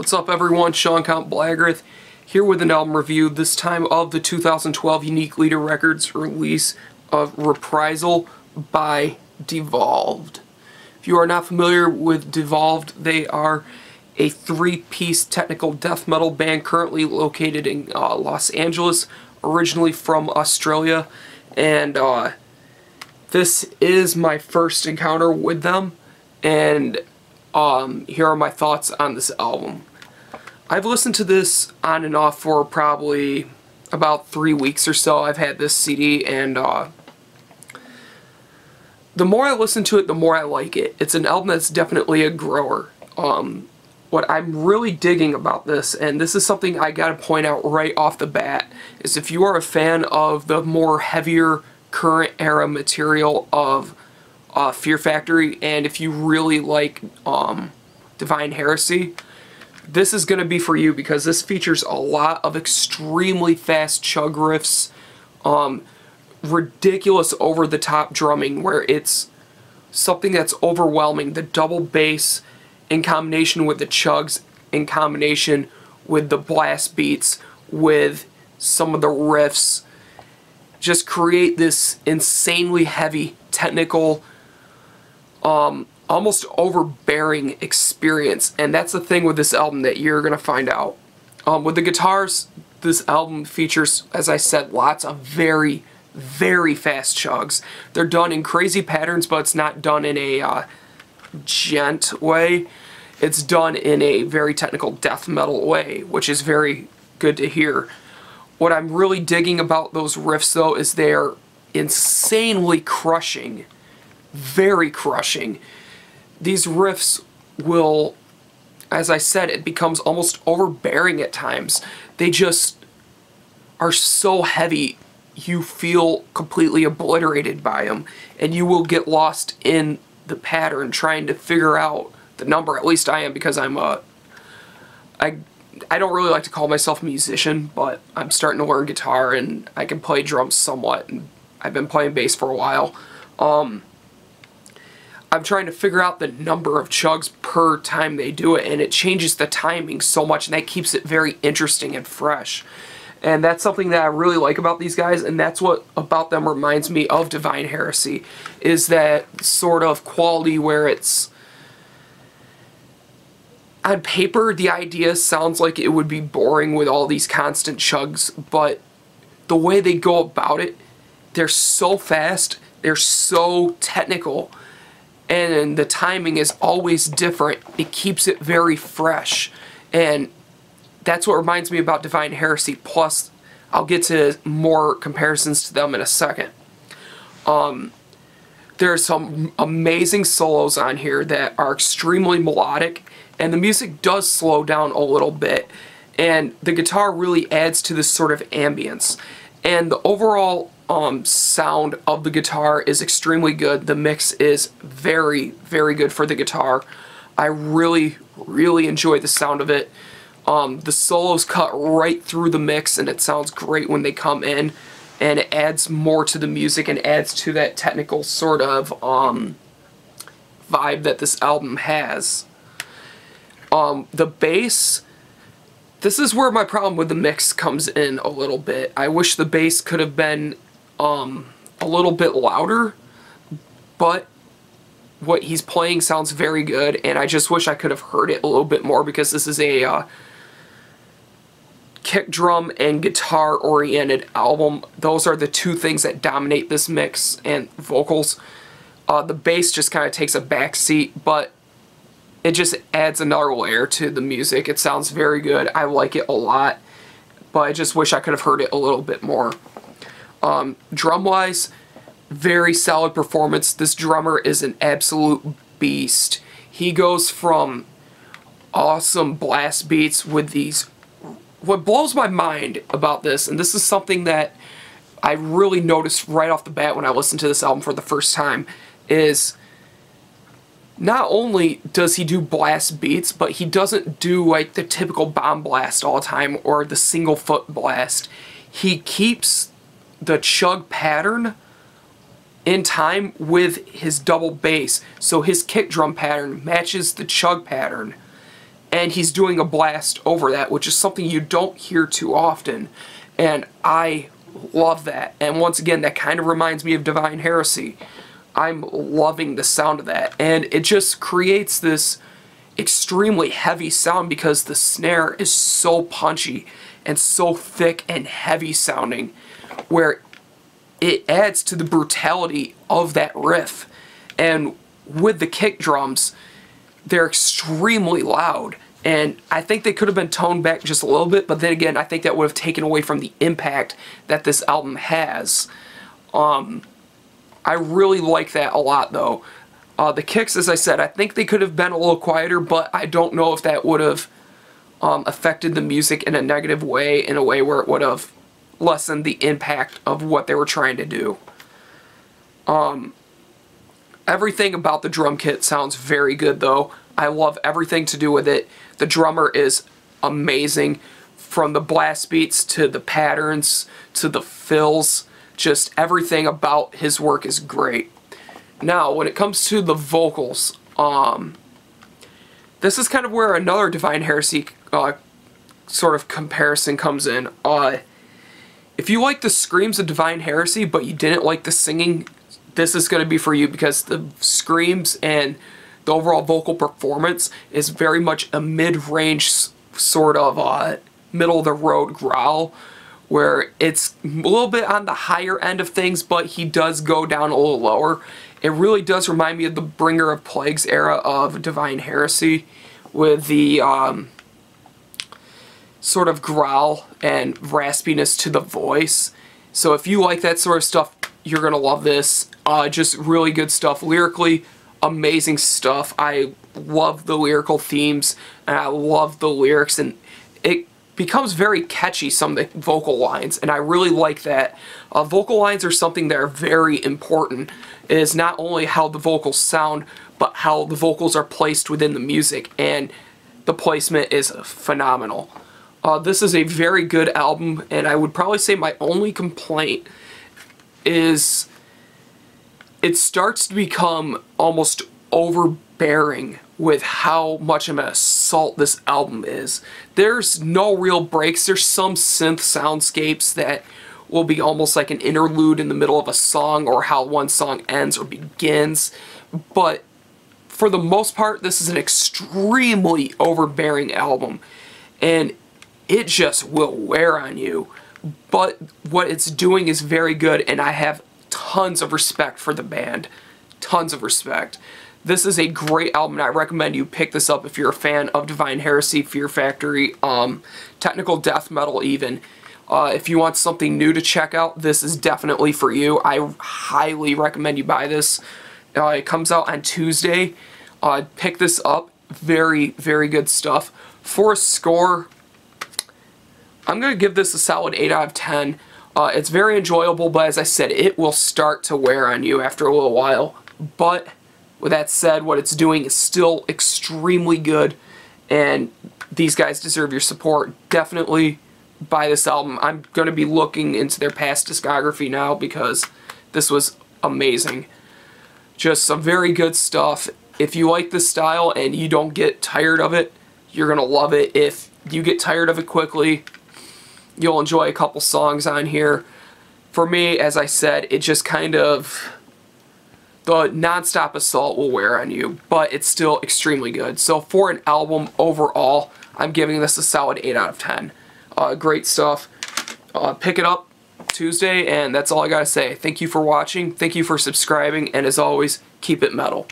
What's up everyone, Sean CountBlagorath here with an album review, this time of the 2012 Unique Leader Records release of Reprisal by Devolved. If you are not familiar with Devolved, they are a three-piece technical death metal band currently located in Los Angeles, originally from Australia, and this is my first encounter with them, and here are my thoughts on this album. I've listened to this on and off for probably about 3 weeks or so. I've had this CD, and the more I listen to it, the more I like it. It's an album that's definitely a grower. What I'm really digging about this, and this is something I gotta point out right off the bat, is if you are a fan of the more heavier current era material of Fear Factory, and if you really like Divine Heresy, this is going to be for you, because this features a lot of extremely fast chug riffs, ridiculous over-the-top drumming where it's something that's overwhelming. The double bass in combination with the chugs, in combination with the blast beats, with some of the riffs, just create this insanely heavy, technical, almost overbearing experience. And that's the thing with this album that you're going to find out. With the guitars, this album features, as I said, lots of very, very fast chugs. They're done in crazy patterns, but it's not done in a gent way. It's done in a very technical death metal way, which is very good to hear. What I'm really digging about those riffs, though, is they're insanely crushing. Very crushing. These riffs will, as I said, it becomes almost overbearing at times. They just are so heavy, you feel completely obliterated by them, and you will get lost in the pattern trying to figure out the number. At least I am, because I don't really like to call myself a musician, but I'm starting to learn guitar and I can play drums somewhat, and I've been playing bass for a while. I'm trying to figure out the number of chugs per time they do it, and it changes the timing so much, and that keeps it very interesting and fresh. And that's something that I really like about these guys, and that's what about them reminds me of Divine Heresy, is that sort of quality where it's, on paper, the idea sounds like it would be boring with all these constant chugs, but the way they go about it, they're so fast, they're so technical, and the timing is always different. It keeps it very fresh, and that's what reminds me about Divine Heresy. Plus, I'll get to more comparisons to them in a second. There's some amazing solos on here that are extremely melodic, and the music does slow down a little bit, and the guitar really adds to this sort of ambience. And the overall sound of the guitar is extremely good. The mix is very, very good for the guitar. I really, really enjoy the sound of it. The solos cut right through the mix, and it sounds great when they come in, and it adds more to the music and adds to that technical sort of vibe that this album has. The bass, this is where my problem with the mix comes in a little bit. I wish the bass could have been a little bit louder, but what he's playing sounds very good, and I just wish I could have heard it a little bit more, because this is a kick drum and guitar oriented album. Those are the two things that dominate this mix, and vocals. The bass just kind of takes a back seat, but it just adds another layer to the music. It sounds very good. I like it a lot, but I just wish I could have heard it a little bit more. Drum-wise, very solid performance. This drummer is an absolute beast. He goes from awesome blast beats with these... What blows my mind about this, and this is something that I really noticed right off the bat when I listened to this album for the first time, is not only does he do blast beats, but he doesn't do like the typical bomb blast all the time or the single foot blast. He keeps the chug pattern in time with his double bass, so his kick drum pattern matches the chug pattern, and he's doing a blast over that, which is something you don't hear too often, and I love that. And once again, that kind of reminds me of Divine Heresy. I'm loving the sound of that, and it just creates this extremely heavy sound because the snare is so punchy and so thick and heavy sounding, where it adds to the brutality of that riff. And with the kick drums, they're extremely loud, and I think they could have been toned back just a little bit, but then again, I think that would have taken away from the impact that this album has. I really like that a lot, though. The kicks, as I said, I think they could have been a little quieter, but I don't know if that would have affected the music in a negative way, in a way where it would have lessened the impact of what they were trying to do. Everything about the drum kit sounds very good, though. I love everything to do with it. The drummer is amazing, from the blast beats to the patterns to the fills. Just everything about his work is great. Now, when it comes to the vocals, this is kind of where another Divine Heresy sort of comparison comes in. If you like the screams of Divine Heresy, but you didn't like the singing, this is going to be for you, because the screams and the overall vocal performance is very much a mid-range sort of middle-of-the-road growl, where it's a little bit on the higher end of things, but he does go down a little lower. It really does remind me of the Bringer of Plagues era of Divine Heresy, with the sort of growl and raspiness to the voice. So if you like that sort of stuff, you're going to love this. Just really good stuff. Lyrically, amazing stuff. I love the lyrical themes, and I love the lyrics, and it becomes very catchy, some of the vocal lines, and I really like that. Vocal lines are something that are very important. It is not only how the vocals sound, but how the vocals are placed within the music, and the placement is phenomenal. This is a very good album, and I would probably say my only complaint is it starts to become almost overbearing with how much of an assault this album is. There's no real breaks. There's some synth soundscapes that will be almost like an interlude in the middle of a song, or how one song ends or begins. But for the most part, this is an extremely overbearing album, and it just will wear on you. But what it's doing is very good, and I have tons of respect for the band. Tons of respect. This is a great album, and I recommend you pick this up if you're a fan of Divine Heresy, Fear Factory, technical death metal even. If you want something new to check out, this is definitely for you. I highly recommend you buy this. It comes out on Tuesday. Pick this up. Very, very good stuff. For a score, I'm going to give this a solid 8 out of 10. It's very enjoyable, but as I said, it will start to wear on you after a little while. But with that said, what it's doing is still extremely good, and these guys deserve your support. Definitely buy this album. I'm going to be looking into their past discography now, because this was amazing. Just some very good stuff. If you like this style and you don't get tired of it, you're going to love it. If you get tired of it quickly, you'll enjoy a couple songs on here. For me, as I said, it just kind of, the non-stop assault will wear on you, but it's still extremely good. So for an album overall, I'm giving this a solid 8 out of 10. Great stuff. Pick it up Tuesday, and that's all I gotta say. Thank you for watching, thank you for subscribing, and as always, keep it metal.